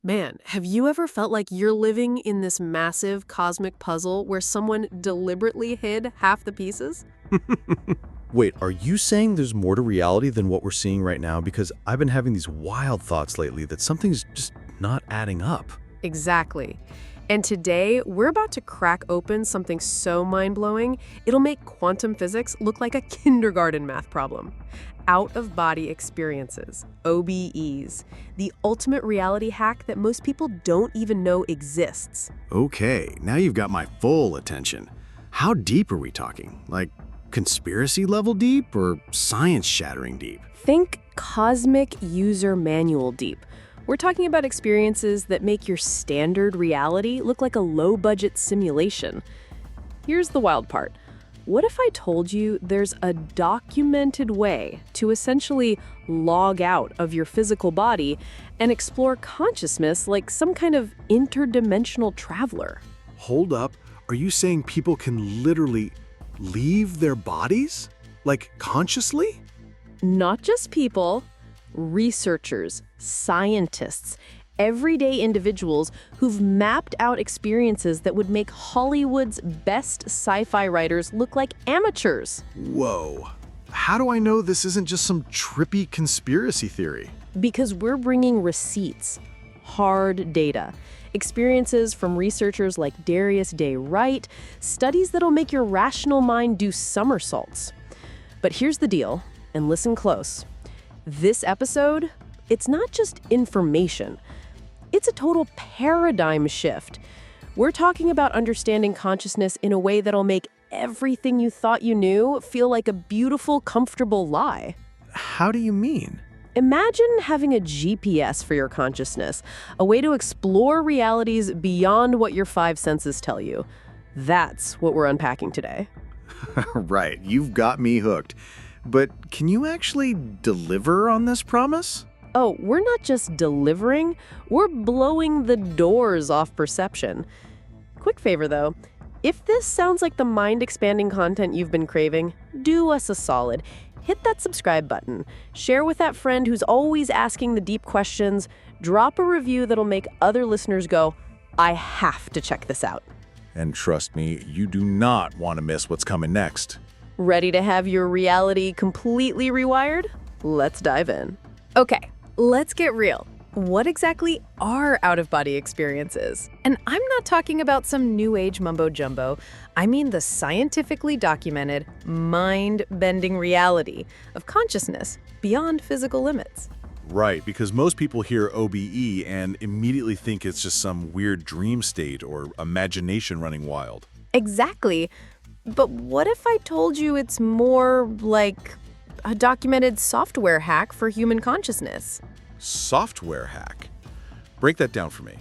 Man, have you ever felt like you're living in this massive cosmic puzzle where someone deliberately hid half the pieces? Wait, are you saying there's more to reality than what we're seeing right now? Because I've been having these wild thoughts lately that something's just not adding up. Exactly. And today, we're about to crack open something so mind-blowing, it'll make quantum physics look like a kindergarten math problem. Out-of-body experiences, OBEs, the ultimate reality hack that most people don't even know exists. Okay, now you've got my full attention. How deep are we talking? Like conspiracy level deep or science-shattering deep? Think cosmic user manual deep. We're talking about experiences that make your standard reality look like a low-budget simulation. Here's the wild part. What if I told you there's a documented way to essentially log out of your physical body and explore consciousness like some kind of interdimensional traveler? Hold up, are you saying people can literally leave their bodies? Like consciously? Not just people, researchers, scientists, everyday individuals who've mapped out experiences that would make Hollywood's best sci-fi writers look like amateurs. Whoa. How do I know this isn't just some trippy conspiracy theory? Because we're bringing receipts, hard data, experiences from researchers like Darius J. Wright, studies that'll make your rational mind do somersaults. But here's the deal, and listen close. This episode, it's not just information. It's a total paradigm shift. We're talking about understanding consciousness in a way that'll make everything you thought you knew feel like a beautiful, comfortable lie. How do you mean? Imagine having a GPS for your consciousness, a way to explore realities beyond what your five senses tell you. That's what we're unpacking today. Right, you've got me hooked. But can you actually deliver on this promise? Oh, we're not just delivering, we're blowing the doors off perception. Quick favor though, if this sounds like the mind-expanding content you've been craving, do us a solid. Hit that subscribe button, share with that friend who's always asking the deep questions, drop a review that'll make other listeners go, I have to check this out. And trust me, you do not want to miss what's coming next. Ready to have your reality completely rewired? Let's dive in. Okay, let's get real. What exactly are out-of-body experiences? And I'm not talking about some new age mumbo-jumbo. I mean the scientifically documented, mind-bending reality of consciousness beyond physical limits. Right, because most people hear OBE and immediately think it's just some weird dream state or imagination running wild. Exactly. But what if I told you it's more like a documented software hack for human consciousness? Software hack? Break that down for me.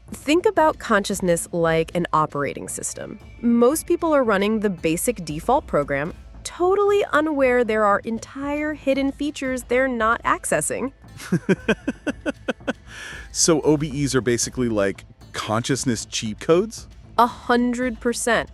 Think about consciousness like an operating system. Most people are running the basic default program, totally unaware there are entire hidden features they're not accessing. So OBEs are basically like consciousness cheat codes? 100%.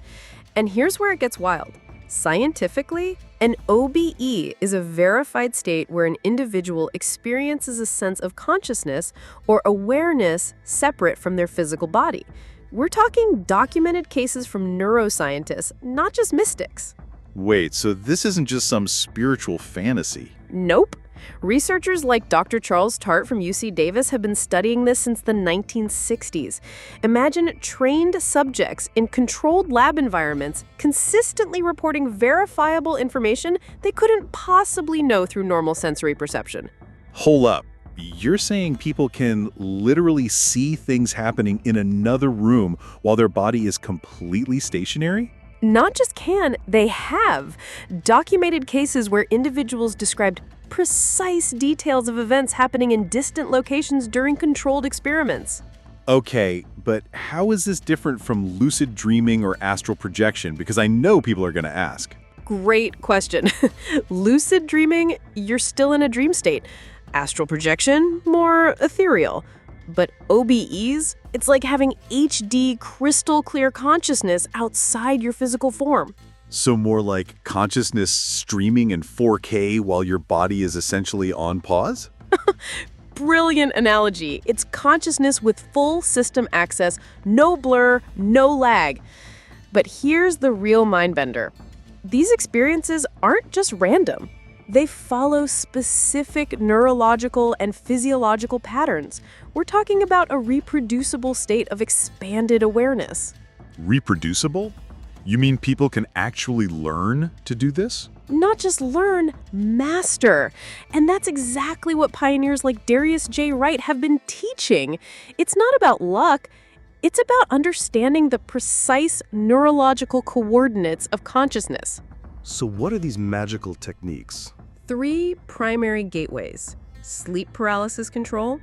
And here's where it gets wild. Scientifically, an OBE is a verified state where an individual experiences a sense of consciousness or awareness separate from their physical body. We're talking documented cases from neuroscientists, not just mystics. Wait, so this isn't just some spiritual fantasy? Nope. Researchers like Dr. Charles Tart from UC Davis have been studying this since the 1960s. Imagine trained subjects in controlled lab environments consistently reporting verifiable information they couldn't possibly know through normal sensory perception. Hold up. You're saying people can literally see things happening in another room while their body is completely stationary? Not just can, they have. Documented cases where individuals described precise details of events happening in distant locations during controlled experiments. Okay, but how is this different from lucid dreaming or astral projection? Because I know people are going to ask. Great question. Lucid dreaming, you're still in a dream state. Astral projection, more ethereal. But OBEs, it's like having HD crystal clear consciousness outside your physical form. So more like consciousness streaming in 4K while your body is essentially on pause? brilliant analogy. It's consciousness with full system access, no blur, no lag. But here's the real mind-bender. These experiences aren't just random. They follow specific neurological and physiological patterns. We're talking about a reproducible state of expanded awareness. Reproducible? You mean people can actually learn to do this? Not just learn, master. And that's exactly what pioneers like Darius J. Wright have been teaching. It's not about luck. It's about understanding the precise neurological coordinates of consciousness. So what are these magical techniques? 3 primary gateways: sleep paralysis control,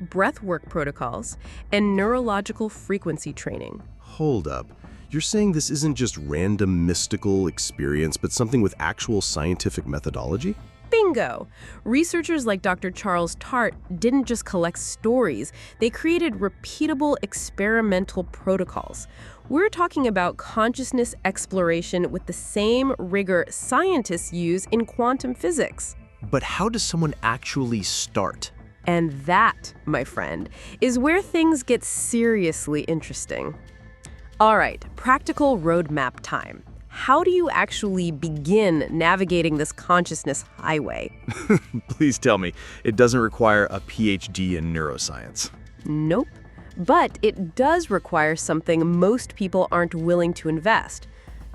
breathwork protocols, and neurological frequency training. Hold up. You're saying this isn't just random mystical experience, but something with actual scientific methodology? Bingo! Researchers like Dr. Charles Tart didn't just collect stories, they created repeatable experimental protocols. We're talking about consciousness exploration with the same rigor scientists use in quantum physics. But how does someone actually start? And that, my friend, is where things get seriously interesting. All right, practical roadmap time. How do you actually begin navigating this consciousness highway? Please tell me, it doesn't require a PhD in neuroscience. Nope. But it does require something most people aren't willing to invest: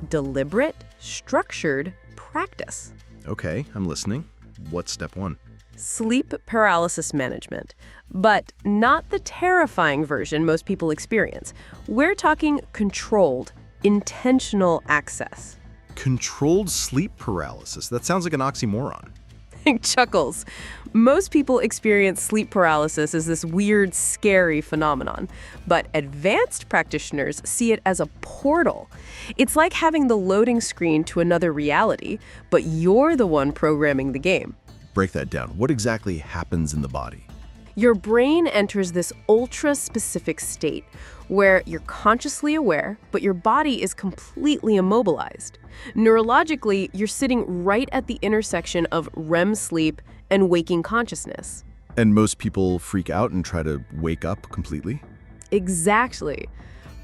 deliberate, structured practice. Okay, I'm listening. What's step 1? Sleep paralysis management, but not the terrifying version most people experience. We're talking controlled, intentional access. Controlled sleep paralysis. That sounds like an oxymoron. Chuckles. Most people experience sleep paralysis as this weird, scary phenomenon, but advanced practitioners see it as a portal. It's like having the loading screen to another reality, but you're the one programming the game. Break that down. What exactly happens in the body? Your brain enters this ultra-specific state where you're consciously aware, but your body is completely immobilized. Neurologically, you're sitting right at the intersection of REM sleep and waking consciousness. And most people freak out and try to wake up completely? Exactly.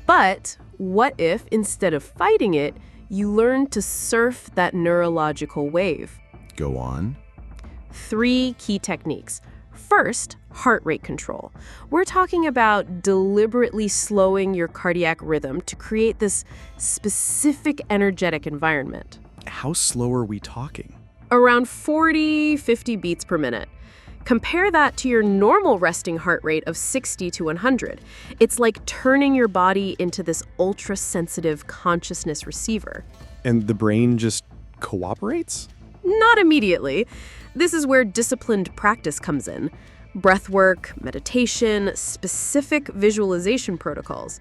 But what if, instead of fighting it, you learn to surf that neurological wave? Go on. 3 key techniques. First, heart rate control. We're talking about deliberately slowing your cardiac rhythm to create this specific energetic environment. How slow are we talking? Around 40, 50 beats per minute. Compare that to your normal resting heart rate of 60 to 100. It's like turning your body into this ultra-sensitive consciousness receiver. And the brain just cooperates? Not immediately. This is where disciplined practice comes in. Breathwork, meditation, specific visualization protocols.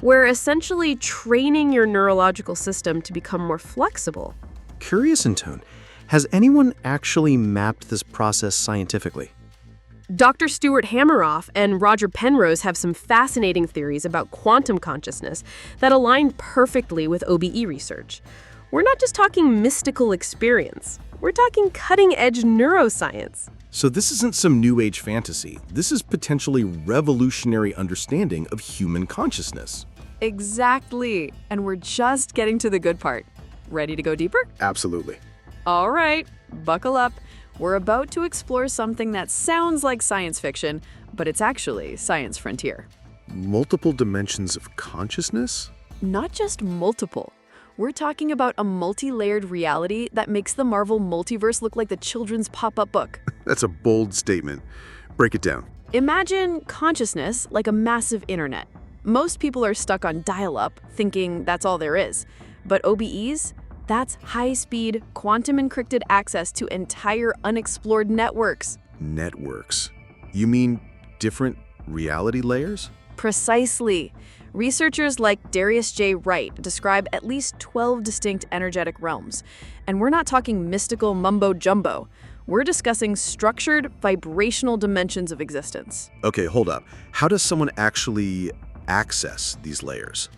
We're essentially training your neurological system to become more flexible. Curious in tone, has anyone actually mapped this process scientifically? Dr. Stuart Hameroff and Roger Penrose have some fascinating theories about quantum consciousness that align perfectly with OBE research. We're not just talking mystical experience. We're talking cutting-edge neuroscience. So this isn't some new age fantasy. This is potentially revolutionary understanding of human consciousness. Exactly. And we're just getting to the good part. Ready to go deeper? Absolutely. All right, buckle up. We're about to explore something that sounds like science fiction, but it's actually science frontier. Multiple dimensions of consciousness? Not just multiple. We're talking about a multi-layered reality that makes the Marvel multiverse look like the children's pop-up book. That's a bold statement. Break it down. Imagine consciousness like a massive internet. Most people are stuck on dial-up, thinking that's all there is. But OBEs? That's high-speed, quantum-encrypted access to entire unexplored networks. Networks? You mean different reality layers? Precisely. Researchers like Darius J. Wright describe at least 12 distinct energetic realms. And we're not talking mystical mumbo-jumbo. We're discussing structured, vibrational dimensions of existence. Okay, hold up. How does someone actually access these layers?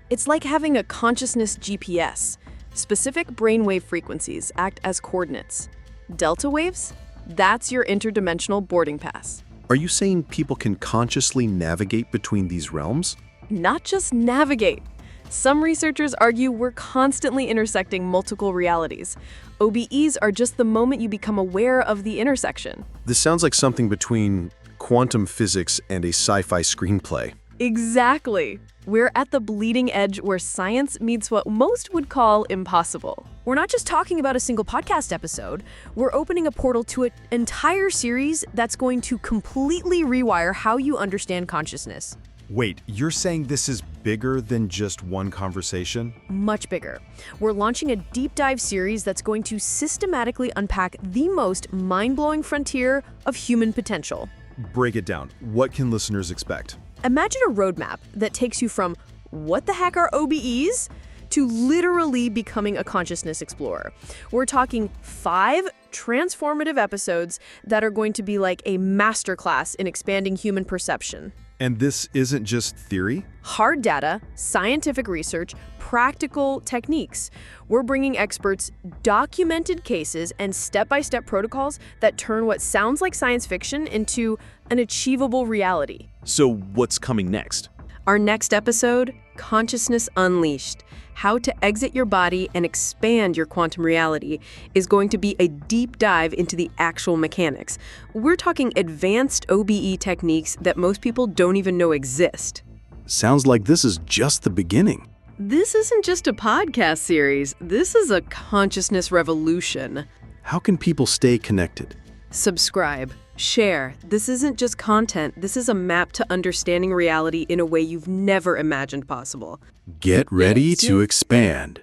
It's like having a consciousness GPS. Specific brainwave frequencies act as coordinates. Delta waves? That's your interdimensional boarding pass. Are you saying people can consciously navigate between these realms? Not just navigate. Some researchers argue we're constantly intersecting multiple realities. OBEs are just the moment you become aware of the intersection. This sounds like something between quantum physics and a sci-fi screenplay. Exactly. We're at the bleeding edge where science meets what most would call impossible. We're not just talking about a single podcast episode. We're opening a portal to an entire series that's going to completely rewire how you understand consciousness. Wait, you're saying this is bigger than just one conversation? Much bigger. We're launching a deep dive series that's going to systematically unpack the most mind-blowing frontier of human potential. Break it down. What can listeners expect? Imagine a roadmap that takes you from what the heck are OBEs to literally becoming a consciousness explorer. We're talking 5 transformative episodes that are going to be like a masterclass in expanding human perception. And this isn't just theory? Hard data, scientific research, practical techniques. We're bringing experts, documented cases, and step-by-step protocols that turn what sounds like science fiction into an achievable reality. So what's coming next? Our next episode, Consciousness Unleashed. How to exit your body and expand your quantum reality is going to be a deep dive into the actual mechanics. We're talking advanced OBE techniques that most people don't even know exist. Sounds like this is just the beginning. This isn't just a podcast series. This is a consciousness revolution. How can people stay connected? Subscribe. Share. This isn't just content. This is a map to understanding reality in a way you've never imagined possible. Get ready to expand.